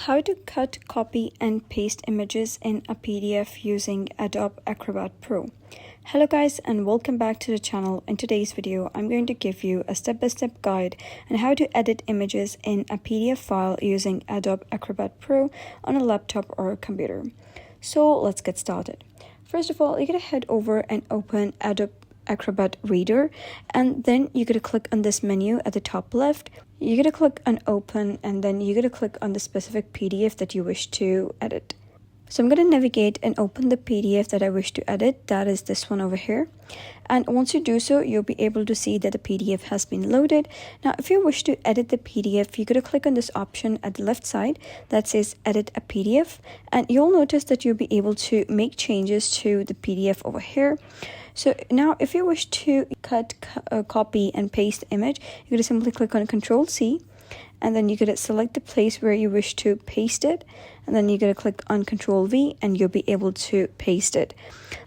How to cut, copy, and paste images in a PDF using Adobe Acrobat Pro. Hello guys, and welcome back to the channel. In today's video, I'm going to give you a step-by-step guide on how to edit images in a PDF file using Adobe Acrobat Pro on a laptop or a computer. So let's get started. First of all, you're going to head over and open Adobe Acrobat Reader, and then you're going to click on this menu at the top left. You're going to click on open, and then you're going to click on the specific PDF that you wish to edit. So I'm going to navigate and open the PDF that I wish to edit. That is this one over here. And once you do so, you'll be able to see that the PDF has been loaded. Now, if you wish to edit the PDF, you're going to click on this option at the left side that says edit a PDF. And you'll notice that you'll be able to make changes to the PDF over here. So now if you wish to cut, copy, and paste the image, you're going to simply click on Control-C. And then you're going to select the place where you wish to paste it. And then you're going to click on Control-V and you'll be able to paste it.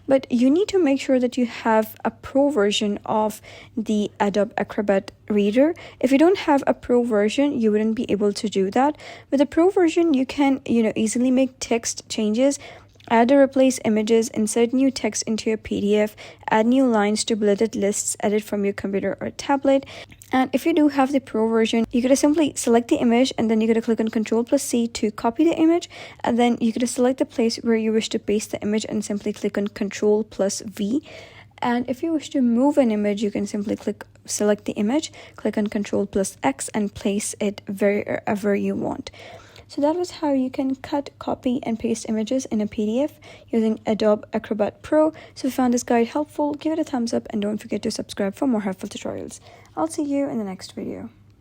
But you need to make sure that you have a pro version of the Adobe Acrobat Reader. If you don't have a pro version, you wouldn't be able to do that. With the pro version, you can, easily make text changes, add or replace images, insert new text into your PDF, add new lines to bulleted lists, edit from your computer or tablet. And if you do have the pro version, you're going to simply select the image, and then you're going to click on Ctrl+C to copy the image, and then you're going to select the place where you wish to paste the image and simply click on Ctrl+V. And if you wish to move an image, you can simply select the image, click on Ctrl+X and place it wherever you want. So that was how you can cut, copy, and paste images in a PDF using Adobe Acrobat Pro. So if you found this guide helpful, give it a thumbs up and don't forget to subscribe for more helpful tutorials. I'll see you in the next video.